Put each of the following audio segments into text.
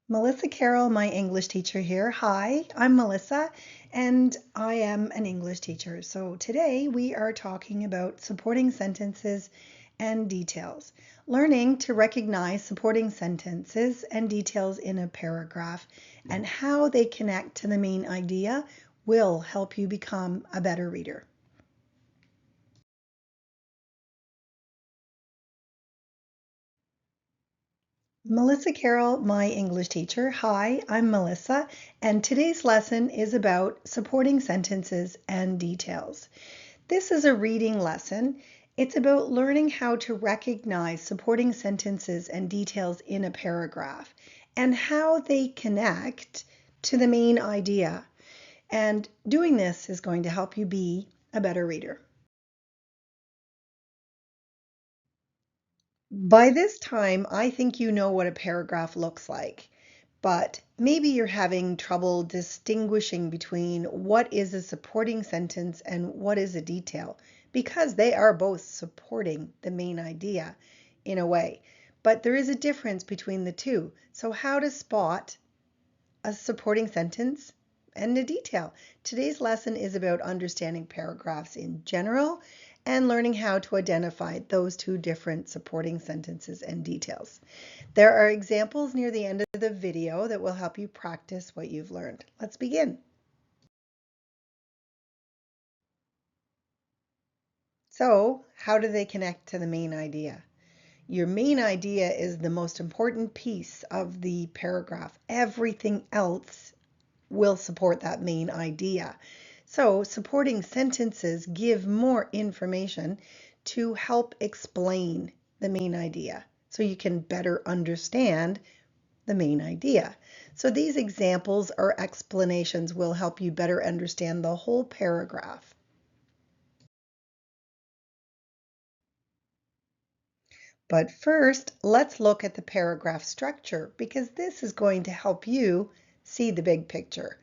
Melissa Carroll, my English teacher here. Hi, I'm Melissa and I am an English teacher. So today we are talking about supporting sentences and details. Learning to recognize supporting sentences and details in a paragraph and how they connect to the main idea will help you become a better reader. Melissa Carroll, my English teacher. Hi, I'm Melissa, and today's lesson is about supporting sentences and details. This is a reading lesson. It's about learning how to recognize supporting sentences and details in a paragraph and how they connect to the main idea. And doing this is going to help you be a better reader. By this time, I think you know what a paragraph looks like, but maybe you're having trouble distinguishing between what is a supporting sentence and what is a detail, because they are both supporting the main idea in a way. But there is a difference between the two. So how to spot a supporting sentence and a detail. Today's lesson is about understanding paragraphs in general and learning how to identify those two different supporting sentences and details. There are examples near the end of the video that will help you practice what you've learned. Let's begin. So, how do they connect to the main idea? Your main idea is the most important piece of the paragraph. Everything else will support that main idea. So supporting sentences give more information to help explain the main idea so you can better understand the main idea. So these examples or explanations will help you better understand the whole paragraph. But first, let's look at the paragraph structure because this is going to help you see the big picture.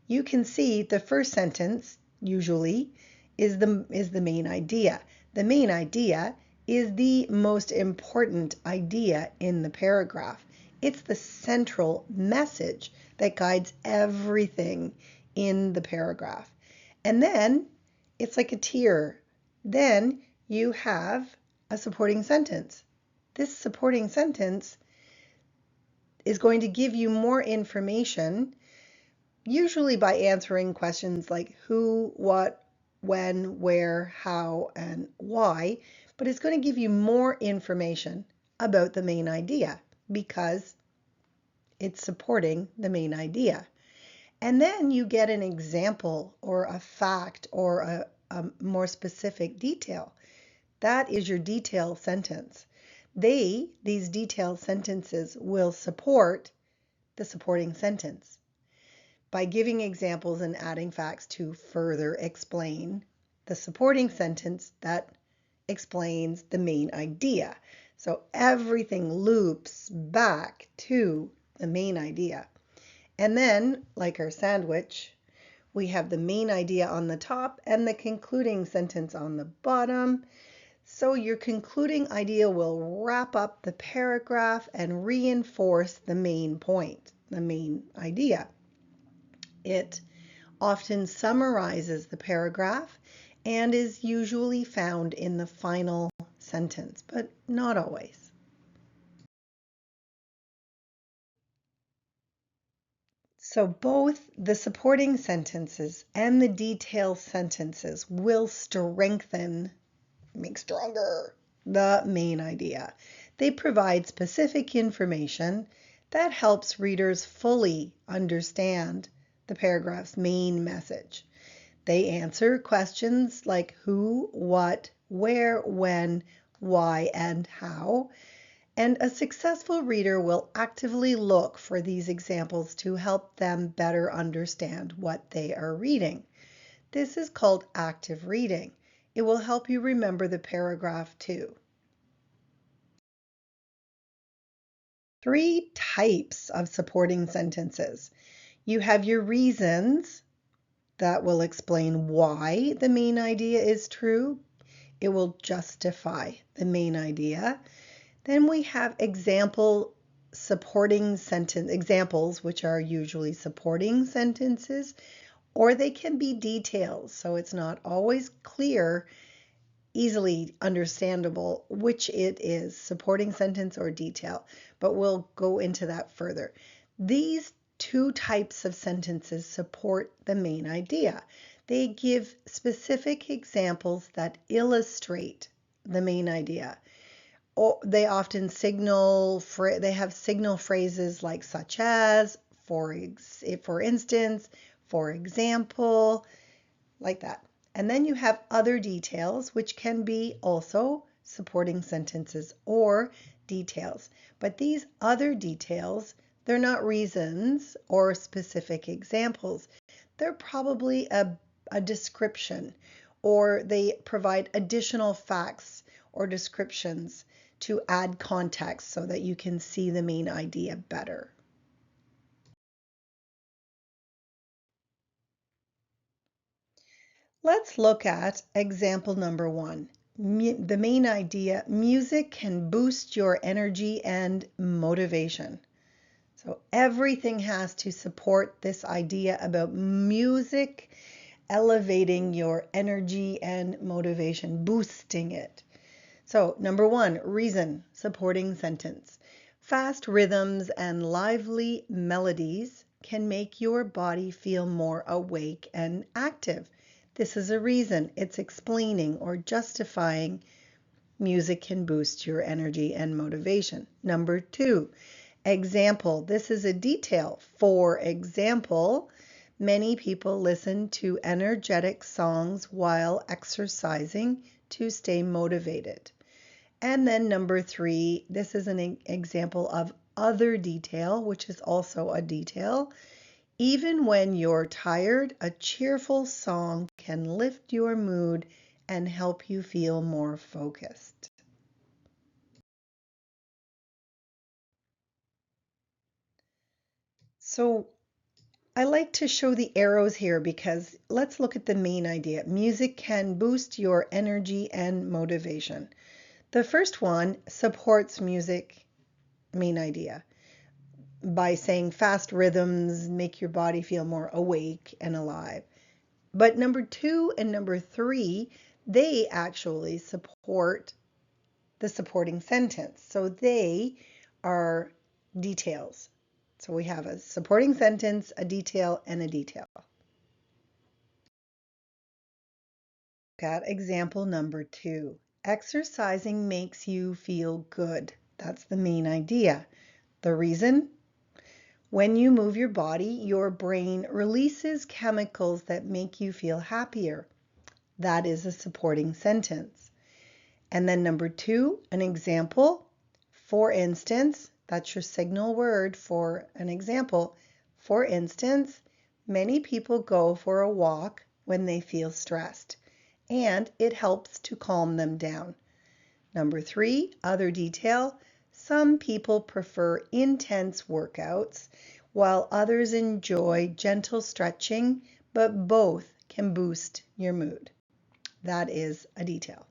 You can see the first sentence usually is the main idea. The main idea is the most important idea in the paragraph. It's the central message that guides everything in the paragraph. And then it's like a tier. Then you have a supporting sentence. This supporting sentence is going to give you more information, usually by answering questions like who, what, when, where, how, and why, but it's going to give you more information about the main idea because it's supporting the main idea. And then you get an example or a fact or a more specific detail. That is your detail sentence. These detailed sentences will support the supporting sentence by giving examples and adding facts to further explain the supporting sentence that explains the main idea. So everything loops back to the main idea. And then, like our sandwich, we have the main idea on the top and the concluding sentence on the bottom. So your concluding idea will wrap up the paragraph and reinforce the main point, the main idea. It often summarizes the paragraph and is usually found in the final sentence, but not always. So both the supporting sentences and the detailed sentences will strengthen, make stronger the main idea. They provide specific information that helps readers fully understand the paragraph's main message. They answer questions like who, what, where, when, why, and how. And a successful reader will actively look for these examples to help them better understand what they are reading. This is called active reading. It will help you remember the paragraph too. 3 types of supporting sentences. You have your reasons that will explain why the main idea is true. It will justify the main idea. Then we have example supporting sentence examples, which are usually supporting sentences, or they can be details. So it's not always clear, easily understandable which it is, supporting sentence or detail, but we'll go into that further. These two types of sentences support the main idea. They give specific examples that illustrate the main idea. Or they often they have signal phrases like such as, for instance, for example, like that. And then you have other details, which can be also supporting sentences or details. But these other details, they're not reasons or specific examples. They're probably a description, or they provide additional facts or descriptions to add context so that you can see the main idea better. Let's look at example number 1. The main idea, music can boost your energy and motivation. So everything has to support this idea about music elevating your energy and motivation, boosting it. So number 1, reason, supporting sentence. Fast rhythms and lively melodies can make your body feel more awake and active. This is a reason. It's explaining or justifying music can boost your energy and motivation. Number 2, example. This is a detail. For example, many people listen to energetic songs while exercising to stay motivated. And then number 3, this is an example of other detail, which is also a detail. Even when you're tired, a cheerful song can lift your mood and help you feel more focused. So I like to show the arrows here because let's look at the main idea. Music can boost your energy and motivation. The first one supports music main idea by saying fast rhythms make your body feel more awake and alive. But number 2 and number 3, they actually support the supporting sentence. So they are details. So we have a supporting sentence, a detail, and a detail. Look at example number 2. Exercising makes you feel good. That's the main idea. The reason? When you move your body, your brain releases chemicals that make you feel happier. That is a supporting sentence. And then number 2, an example. For instance, that's your signal word for an example. For instance, many people go for a walk when they feel stressed, and it helps to calm them down. Number 3, other detail. Some people prefer intense workouts, while others enjoy gentle stretching, but both can boost your mood. That is a detail.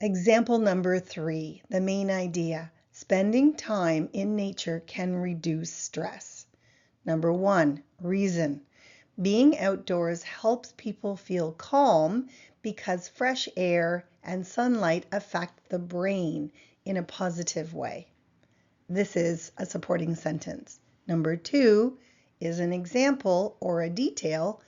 Example number 3, the main idea. Spending time in nature can reduce stress. Number 1, reason. Being outdoors helps people feel calm because fresh air and sunlight affect the brain in a positive way. This is a supporting sentence. Number 2 is an example or a detail.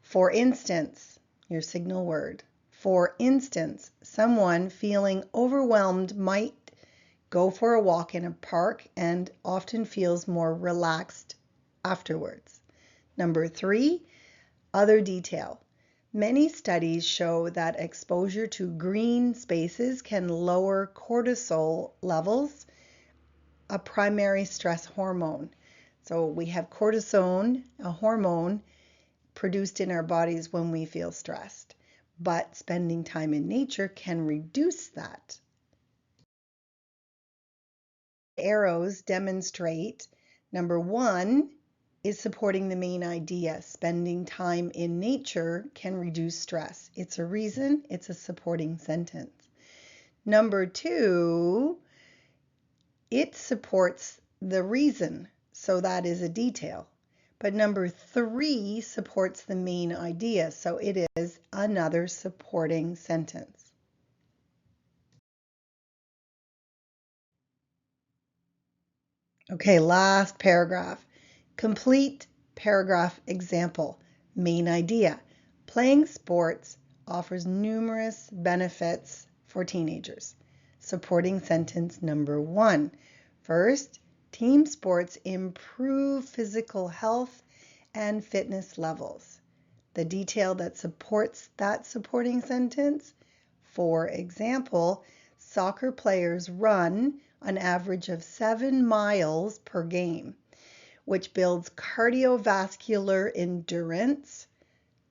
For instance, your signal word. For instance, someone feeling overwhelmed might go for a walk in a park and often feels more relaxed afterwards. Number 3, other detail. Many studies show that exposure to green spaces can lower cortisol levels, a primary stress hormone. So we have cortisone, a hormone produced in our bodies when we feel stressed. But spending time in nature can reduce that. Arrows demonstrate number 1, is supporting the main idea. Spending time in nature can reduce stress. It's a reason, it's a supporting sentence. Number 2, it supports the reason, so that is a detail. But number 3 supports the main idea, so it is another supporting sentence. Okay, last paragraph. Complete paragraph example. Main idea. Playing sports offers numerous benefits for teenagers. Supporting sentence number 1. First, team sports improve physical health and fitness levels. The detail that supports that supporting sentence, for example, soccer players run an average of 7 miles per game, which builds cardiovascular endurance.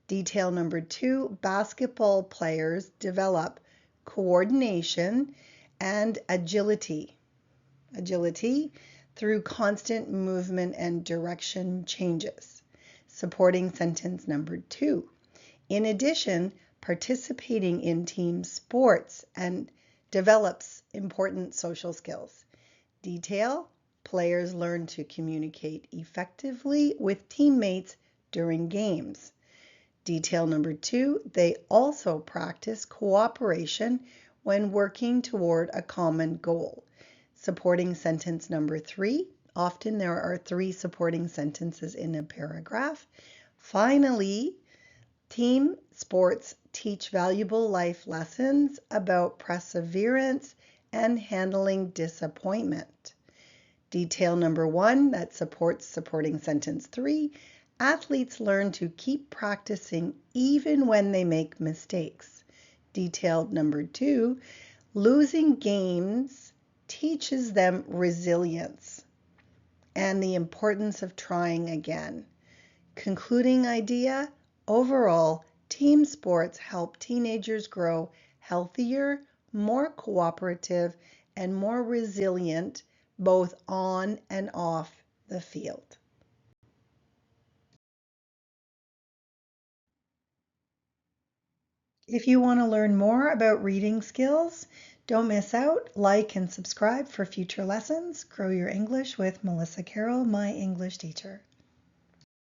Detail number 2, basketball players develop coordination and agility through constant movement and direction changes. Supporting sentence number 2. In addition, participating in team sports and develops important social skills. Detail, players learn to communicate effectively with teammates during games. Detail number 2, they also practice cooperation when working toward a common goal. Supporting sentence number 3, often there are 3 supporting sentences in a paragraph. Finally, team sports teach valuable life lessons about perseverance and handling disappointment. Detail number 1 that supports supporting sentence 3, athletes learn to keep practicing even when they make mistakes. Detail number 2, losing games teaches them resilience and the importance of trying again. Concluding idea, overall, team sports help teenagers grow healthier, more cooperative, and more resilient both on and off the field. If you want to learn more about reading skills, don't miss out. Like and subscribe for future lessons. Grow your English with Melissa Carroll, my English teacher.